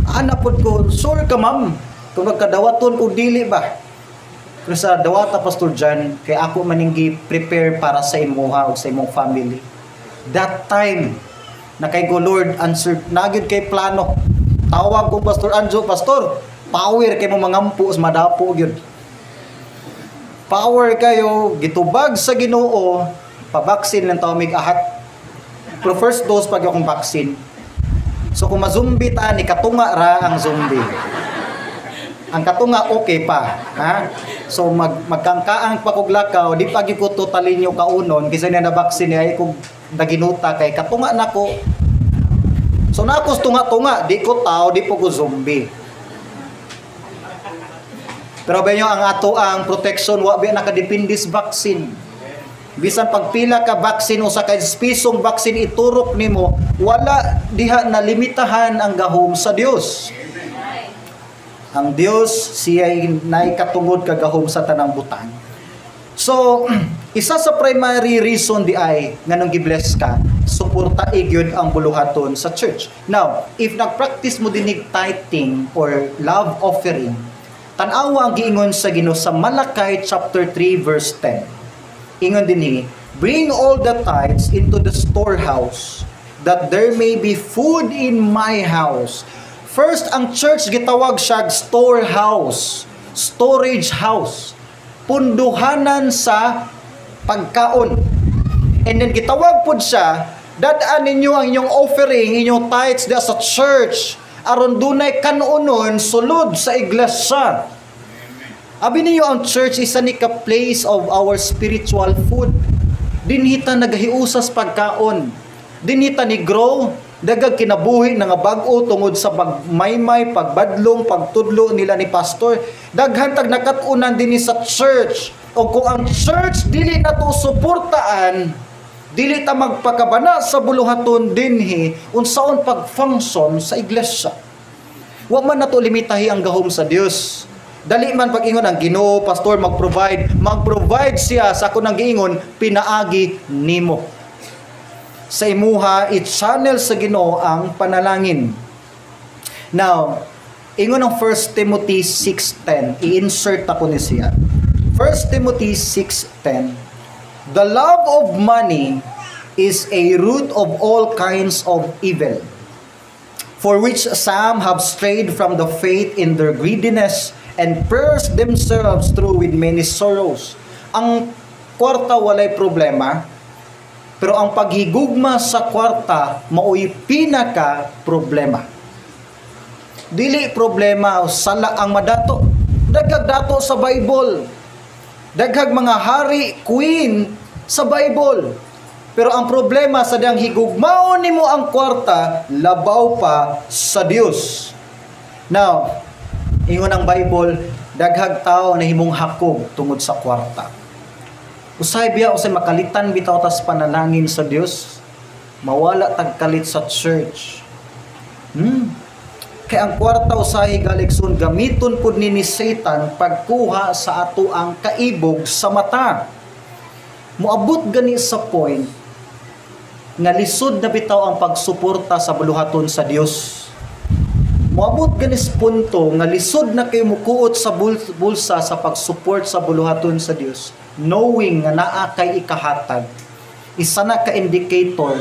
Anapod ko, sure ka ma'am, kung nagkadawaton o dili ba? Pero sa dawata, Pastor John, kaya ako maninggi prepare para sa imuha o sa imong family. That time, na kay go Lord answered, nagyod kay plano. Tawag ko Pastor Anjo, Pastor, power kay mo mangampu sa Madapo gyud. Power kayo, gitubag sa Ginoo, pabaksin lang tawag mig ahat. Pero first dose pag akong vaccine. So kung mazumbi ta, ni katunga ra ang zombie. Ang katunga okay pa, ha? So magkangkaang pa kog lakaw, di pa gyud ko totally nyo kaunon kasi na vaccine ay kog naginuta kay katunga nako. So nakos tunga-tunga, di ko tao, di po ko zombie. Pero ba nyo, ang ato ang protection, wa ba nakadepende sa vaccine. Bisan pagpila ka vaccine o sa pisong vaccine iturok nimo, wala diha na limitahan ang gahom sa Dios. Ang Dios siya nay katungod ka gahom sa tanang butang. So, isa sa primary reason di ay nganong gi-bless ka, suporta igyod ang buluhaton sa church. Now, if nag-practice mo dinig tithing or love offering, tan-awa ang giingon sa Ginoo sa Malakay chapter 3 verse 10. Ingon dinhi, bring all the tithes into the storehouse, that there may be food in my house. First, ang church gitawag siya storehouse, storage house, punduhanan sa pagkaon. And then gitawag po siya, dadaan ninyo ang inyong offering, inyong tithes da sa church, aron dunay kanunon sulod sa iglesia. Abi niyo ang church is ani ka place of our spiritual food. Dinhita nagahiusas pagkaon. Dinhita ni grow, dagag kinabuhi nga bag-o tungod sa pagmaymay, pagbadlong, pagtudlo nila ni pastor. Daghan tag nakatunan dinhi sa church. O kung ang church dili na to suportaan, dili ta magpakabana sa buluhaton dinhi unsaon pag-function sa iglesia. Wa man nato limitahi ang gahom sa Dios. Dali man pag-ingon ang Ginoo, pastor mag-provide siya sa ako nang giingon pinaagi nimo. Sa imuha i-channel sa Ginoo ang panalangin. Now, ingon ang 1 Timothy 6:10, i-insert ako ni siya. 1 Timothy 6:10. The love of money is a root of all kinds of evil, for which some have strayed from the faith in their greediness and pierced themselves through with many sorrows. Ang kwarta walay problema, pero ang paghigugma sa kwarta mao'y pinaka problema. Dili problema sala ang madato. Daghag dato sa Bible. Daghag mga hari, queen sa Bible. Pero ang problema sa diyang higugmaon nimo ang kwarta, labaw pa sa Dios. Now, ingon ang Bible, daghag tao na himong hakog tungod sa kwarta. Usay biya usay makalitan bitaw tas panalangin sa Dios, mawala tagkalit sa church. Kay ang kwarta usay galigson gamiton pud ni Satan pagkuha sa ato ang kaibog sa mata. Moabot gani sa point nga lisod na bitaw ang pagsuporta sa buluhaton sa Dios. Moabot gani sa punto nga lisod na kayo mukuot sa bulsa sa pagsupport sa buluhaton sa Dios, knowing nga naa kay ikahatag. Isa na ka indicator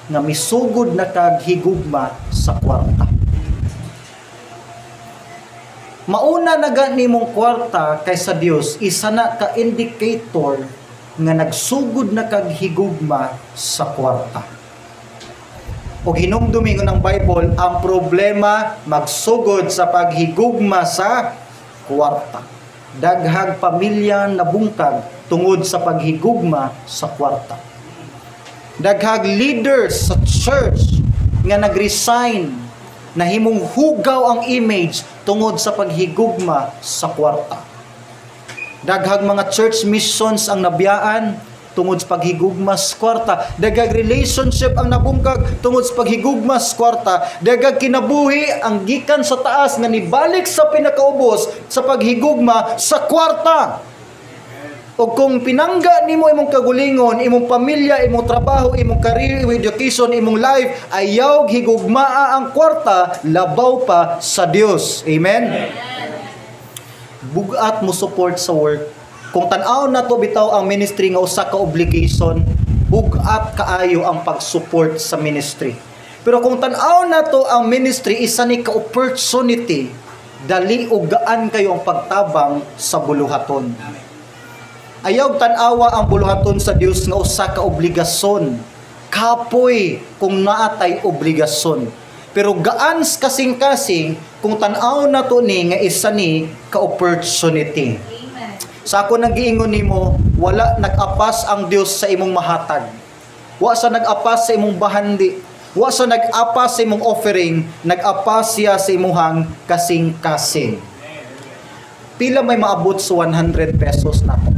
nga misugod na kag higugma sa kwarta. Mauna na gani mong kwarta kaysa Dios, isa na ka indicator nga nagsugod na kag higugma sa kwarta. O hinumdumi ng Bible, ang problema magsugod sa paghigugma sa kwarta. Daghag pamilya nabungkag tungod sa paghigugma sa kwarta. Daghag leaders sa church nga nagresign, na himong hugaw ang image tungod sa paghigugma sa kwarta. Daghag mga church missions ang nabiyaan tungod sa paghigugma sa kwarta. Daghag relationship ang nabungkag tungod sa paghigugma sa kwarta. Daghag kinabuhi ang gikan sa taas nga nibalik sa pinakaubos sa paghigugma sa kwarta. O kung pinangga nimo imong kagulingon, imong pamilya, imong trabaho, imong career, imong education, imong life, ayaw higugmaa ang kwarta, labaw pa sa Dios. Amen? Bugat mo support sa work. Kung tan-aw na to bitaw ang ministry nga usa ka obligation, bugat kaayo ang pag-support sa ministry. Pero kung tan-aw na to ang ministry isa ni ka opportunity, dali ug gaan kayo ang pagtabang sa buluhaton. Ayaw tan-awa ang buluhaton sa Dios nga usa ka obligasyon. Kapoy kung naatay obligasyon. Pero gaan kasing-kasing kung tan-aw na to ni nga isa ni ka opportunity. Sa ako nang giingon nimo, wala nag-apas ang Dios sa imong mahatag. Wa sa nag-apas sa imong bahandi. Wa sa nag-apas sa imong offering, nag-apas siya sa imong kasing-kasing. Pila may maabot sa 100 pesos nato.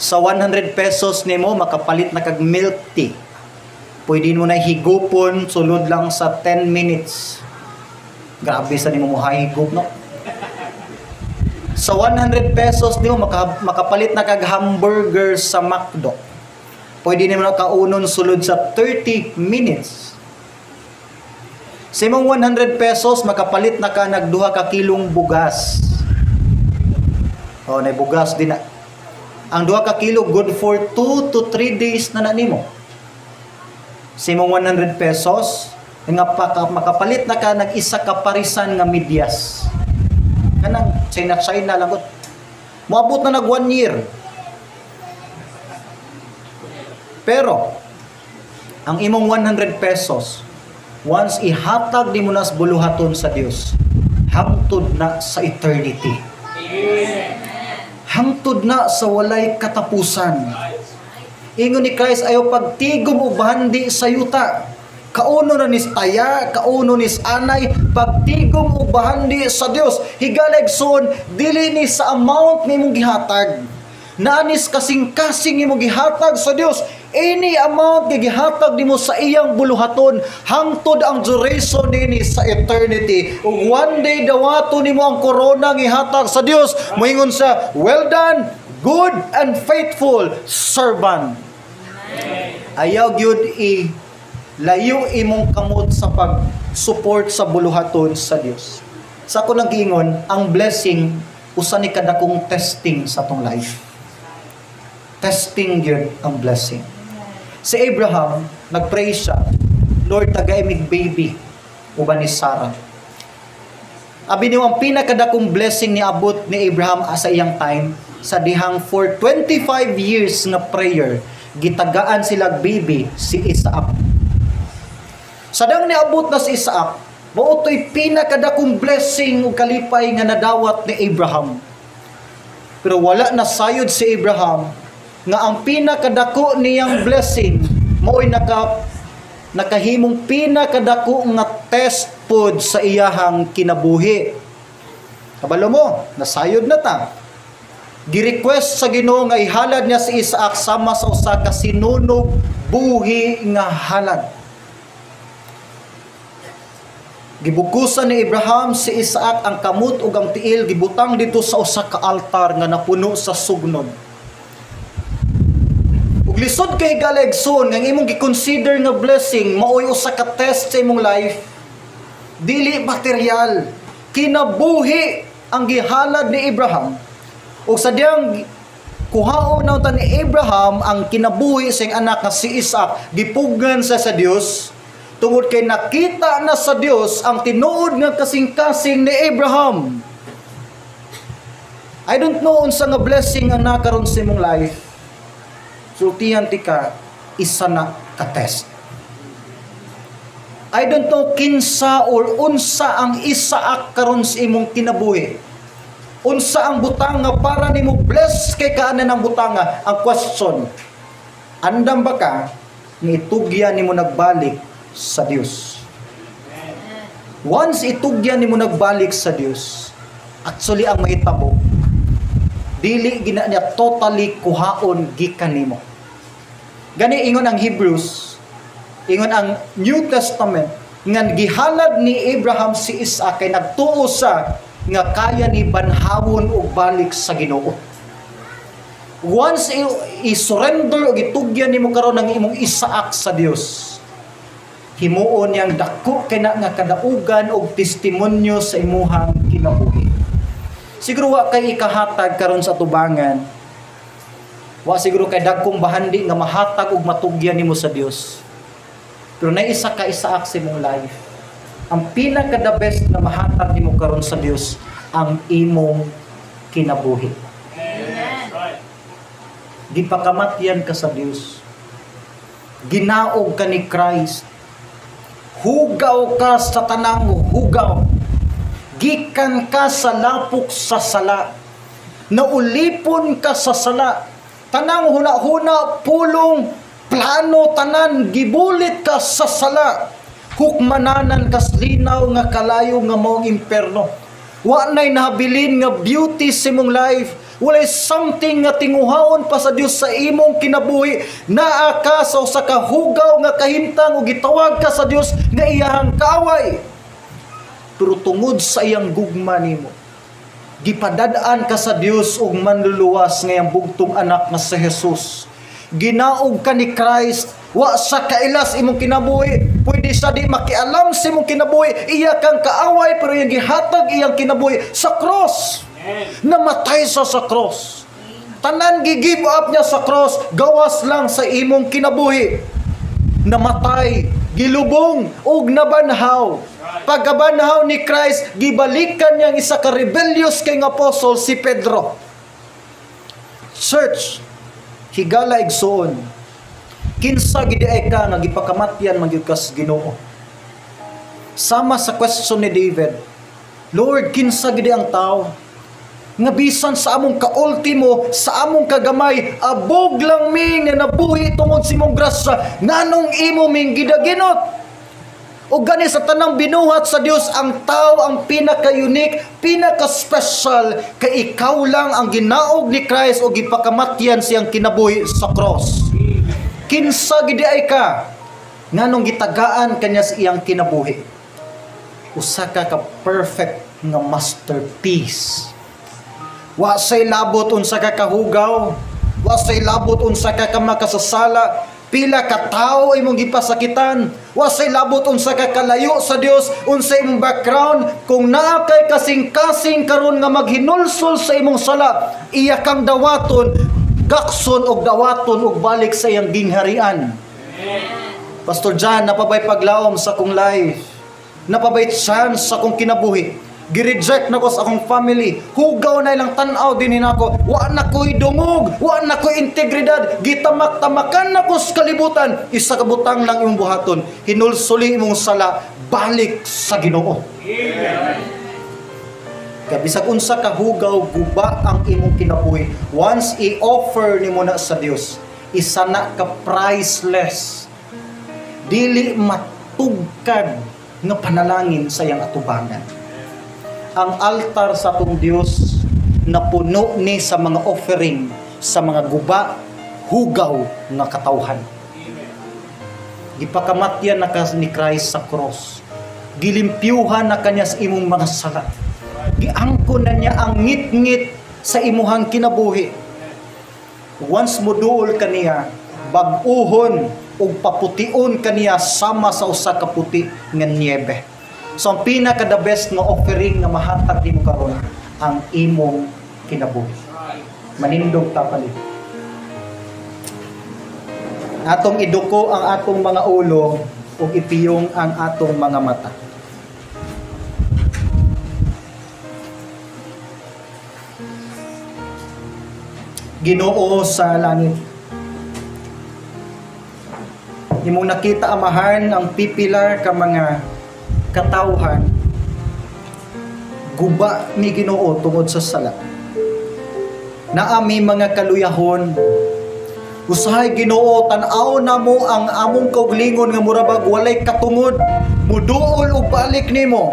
Sa 100 pesos nimo makapalit na kag milk tea. Pwede mo na higupon sulod lang sa 10 minutes. Grabe sa nimo higop no. Sa 100 pesos nimo makapalit na kag hamburger sa McDo. Pwede nimo na kaunon sulod sa 30 minutes. Sa imong 100 pesos makapalit na ka nag 2 ka kilong bugas. Oh, nay bugas din na. Ang 2 ka kilo good for 2 to 3 days na nimo. sa imong 100 pesos, nga makapalit na ka ng isa ka parisan nga medyas. Kanang China lang gud. Moabot na nag 1 year. Pero ang imong 100 pesos, once ihatag nimo na sa buluhaton sa Dios, hangtod na sa eternity. Hangtod na sa walay katapusan. Ingon ni Christ, ayaw pagtigom o bahandi sa yuta. Kauno na nis taya, kauno nis anay, pagtigom o bahandi sa Dios. Higalag son, dili ni sa amount ni mong gihatag. Naanis kasing-kasing ni mong gihatag sa Dios. Any amount gihatag nimo sa iyang buluhaton, hangtod ang duration nini sa eternity. Ug one day dawato nimo ang corona gihatag sa Dios, moingon sa, well done, good and faithful servant. Ayaw gyud layo imong kamot sa pag-support sa buluhaton sa Dios. Sa ako nag-ingon, ang blessing usa ni kadakong testing sa tong life. Testing gyud ang blessing. Si Abraham, nag-pray siya, Lord, tagay mig baby, uban ni Sarah. Abi niyo ang pinakadakong blessing ni abot ni Abraham sa iyang time, sa dihang for 25 years na prayer, gitagaan sila baby si Isaac. Sa dang niabot na si Isaac, mautoy pinakadakong blessing o kalipay nga nadawat ni Abraham. Pero wala na sayod si Abraham, nga ang pinakadako niyang blessing mao'y nakahimong pinakadako nga test pod sa iyahang kinabuhi. Kabalo mo, nasayod na ta. Gi-request sa Ginoo nga ihalad niya si Isaac sama sa usa ka sinunog buhi nga halad. Gibukusan ni Abraham si Isaac ang kamot ug ang tiil, gibutang dito sa usa ka altar nga napuno sa sugnod. Lisod kay galegson nga imong gi-consider nga blessing maoy usa ka test sa imong life, dili material, kinabuhi ang gihalad ni Abraham. O sa diyang kuhaon na ni Abraham ang kinabuhi sa iyang anak nga si Isaac, gipugan sa Dios tungod kay nakita na sa Dios ang tinuod nga kasing-kasing ni Abraham. I don't know unsa nga blessing ang nakaroon sa imong life. Sultihan ti ka, isa na ka-test. I don't know kinsa or unsa ang Isaac karon sa imong kinabuhi. Unsa ang butang nga para nimo bless kay kaanan ang butanga. Ang question, andam ba ka ni itugyan nimo nagbalik sa Dios? Once itugyan nimo nagbalik sa Dios, actually ang mahitabo, dili gina niya totally kuhaon gikan nimo. Gani ingon ang Hebrews, ingon ang New Testament, nga gihalad ni Abraham si Isaac kay nagtuo sa nga kaya ni banhawon og balik sa Ginoo. Once i-surrender o gitugyan nimo karon ang imong Isaac sa Dios, himuon niyang dako kay na nga kadaugan og testimonyo sa imuhang kinabuhi. Siguro wa kay ikahatag karon sa tubangan, wa siguro kay dagkong bahandi nga mahatag ug matugyan nimo sa Dios. Pero na isa ka Isaac sa imong life. Ang pinaka the best na mahatag nimo karon sa Dios ang imong kinabuhi. Amen. Gipakamatyan ka sa Dios. Ginaog ka ni Christ. Hugaw ka sa tanang hugaw. Gikan ka sa lapok sa sala. Naulipon ka sa sala. Tanang huna-huna, pulong, plano, tanan, gibulit ka sa sala. Hukmananan kas linaw nga kalayo nga maong imperno. Wa na'y nahabilin nga beauty sa imong life. Walay something nga tinguhaon pa sa Dios sa imong kinabuhi. Naa ka sa usa ka hugaw nga kahimtang o gitawag ka sa Dios nga iyahang kaaway. Pero tungod sa iyang gugma nimo, gipadadaan ka sa Dios og manluluwas ngayang bugtong anak nga si Jesus. Ginaog ka ni Christ, wa sa kailas imong kinabuhi, pwede sa di makialam sa imong kinabuhi, iya kang kaaway pero yung gihatag iyang kinabuhi sa cross. Namatay sa cross. Tanan gi-give up niya sa cross, gawas lang sa imong kinabuhi. namatay, gilubong, ug nabanhaw. Pagkabanhaw ni Christ, gibalikan niyang isa ka rebellious kay nga apostol si Pedro. Church, higala igsoon, kinsa gid ay ka nga gipakamatyan magyud kas Ginoo. Sama sa question ni David, Lord, kinsa gid ang tao nga bisan sa among kaultimo, sa among kagamay, abog lang mi nga nabuhi tungod sa imong grasya, nganong imo ming gidaginot? O gani sa tanang binuhat sa Dios, ang tao ang pinaka-unique, pinaka-special, kay ikaw lang ang ginaog ni Christ o gipakamatyan siyang kinabuhi sa cross. Kinsa gid ay ka nganong gitagaan kanya sa iyang kinabuhi? Usa ka perfect nga masterpiece. Wa say labot unsa ka kahugaw, wa say labot unsa ka makasasala, pila ka tao imong gipasakitan, wa say labot unsa ka kalayo sa Dios, unsa imong background, kung naa kay kasing-kasing karon nga maghinulsol sa imong sala, iya kang dawaton, gakson og dawaton og balik sa iyang gingharian. Pastor John, napabay paglaom sa akong life, napabay chance sa akong kinabuhi. Gireject na ko sa akong family. Hugaw na ilang tanaw din nako. Wa na ko'y dungog, wa na ko'y integridad. Gitamak-tamakan na ko sa kalibutan. Isa ka butang lang imong buhaton. Hinulsuli imong sala, balik sa Ginoo. Kaya bisag unsa ka hugaw, guba ang imong kinabuhi. Once i-offer nimo na sa Dios, isa na ka priceless. Dili matugkad nga panalangin sa iyang atubangan. Ang altar sa atong Dios napuno ni sa mga offering, sa mga guba, hugaw nga katawhan. Gipakamatyan na ka ni Christ sa cross. Gilimpyuhan na kanya sa imong mga sala. Giangkon na niya ang ngit-ngit sa imuhang kinabuhi. Once mo duol kaniya, bag-uhon o papution kaniya sama sa usa ka puti nga niebe. So ang pinaka the best nga offering nga mahatag nimo karon ang imong kinabuhi. Manindog tapalit. Atong iduko ang atong mga ulo ug ipiyong ang atong mga mata. Ginoo sa langit, imong nakita amahan ang pipilar ka mga katawhan, guba ni Ginoo tungod sa sala. Naami mga kaluyahon, usahay Ginoo, tan-aw na mo ang among kauglingon nga murabag walay katungod, muduol ug balik nimo.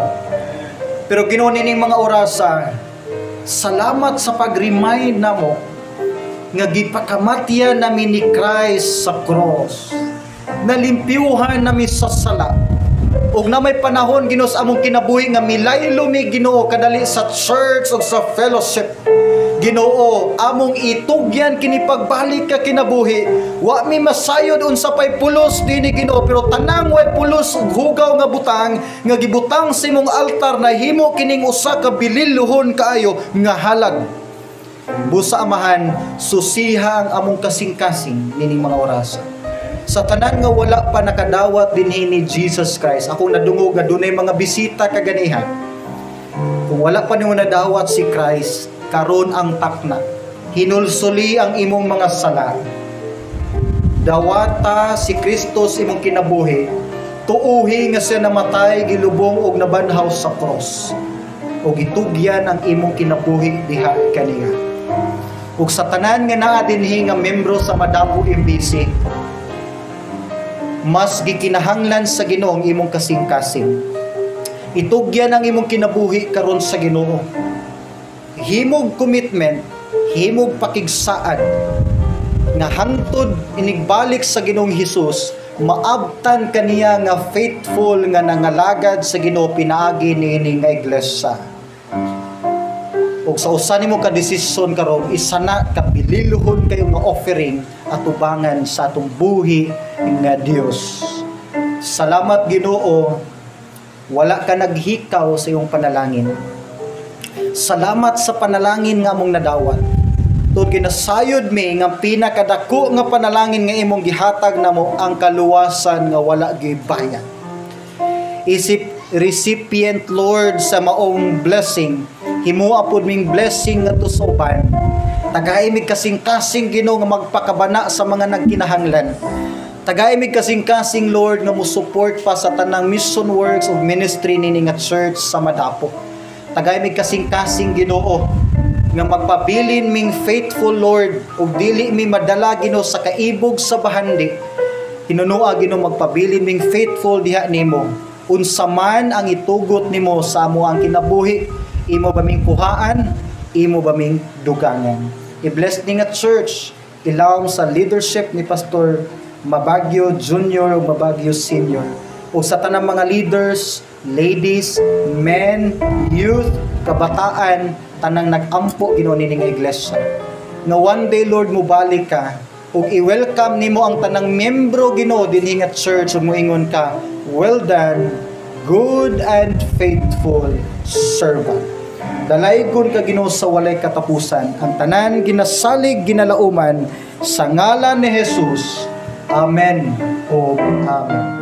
Pero Ginoo nining mga orasa, salamat sa pag-remind namo nga gipakamatyan namin ni Christ sa cross. Nalimpyuhan namin sa sala. Og na may panahon Ginoo sa among kinabuhi nga milaylo mi Ginoo kadali sa church o sa fellowship. Ginoo, among itugyan kini pagbalik ka kinabuhi. Wa mi masayod unsa pay pulos dinhi Ginoo, pero tanang way pulos ug hugaw nga butang nga gibutang sa imong altar na himo kining usa ka bililuhon kaayo nga halag. Busa amahan, susiha ang among kasing-kasing nining mga orasa. Sa tanan nga wala pa nakadawat dinhi ni Jesus Christ, akong nadungog nga dunay mga bisita kaganihan. Kung wala pa nimo nadawat si Christ, karon ang takna. Hinulsuli ang imong mga sala. Dawata si Kristo sa imong kinabuhi. Tuuhi nga siya namatay, gilubong og nabanhaw sa cross. O gitugyan ang imong kinabuhi diha kaniya. Ug sa tanan nga naa dinhi nga membro sa Madamo MBC, mas gikinahanglan sa Ginoo ang imong kasing-kasing. Itugyan ang imong kinabuhi karon sa Ginoo. Himog commitment, himog pakigsaad nga hangtod inigbalik sa Ginoong Hesus, maabtan kaniya nga faithful nga nangalagad sa Ginoo pinaagi niini nga iglesia. O sa usa nimo ka desisyon karon, isa na kabililuhon kayo nga offering at ubangan sa atong buhi nga Dios. Salamat Ginoo, wala ka naghikaw sa iyong panalangin. Salamat sa panalangin nga among nadawat. Tungod ginasayod mi nga pinakadako nga panalangin nga imong gihatag namo ang kaluwasan nga wala gibayad. Isip recipient Lord sa maong blessing, himua pud ming blessing nga sa uban. Tagaimig kasing-kasing Ginoo nga magpakabana sa mga nagkinahanglan. Tagaimig kasing-kasing Lord nga mo-support pa sa tanang mission works of ministry nini nga church sa Madapok. Tagaimig kasing-kasing Ginoo nga magpabilin ming faithful Lord ug dili mi madala Ginoo sa kaibog sa bahandi. Hinunua Ginoo magpabilin ming faithful diha nimo. Unsa man ang itugot nimo sa amo ang kinabuhi, imo ba ming kuhaan, imo ba ming dugangan. I-bless ni nga church, ilawom sa leadership ni Pastor Mabagyo Junior o Mabagyo Senior. O sa tanang mga leaders, ladies, men, youth, kabataan, tanang nag-ampo Ginoo nini nga iglesia. Nga one day Lord mo balik ka ug i-welcome nimo ang tanang membro Ginoo dinhi nga church ug moingon ka, well done, good and faithful servant. Dalaygon ka Ginoo sa walay katapusan. Ang tanan ginasalig ginalauman sa ngalan ni Jesus. Amen o Amen.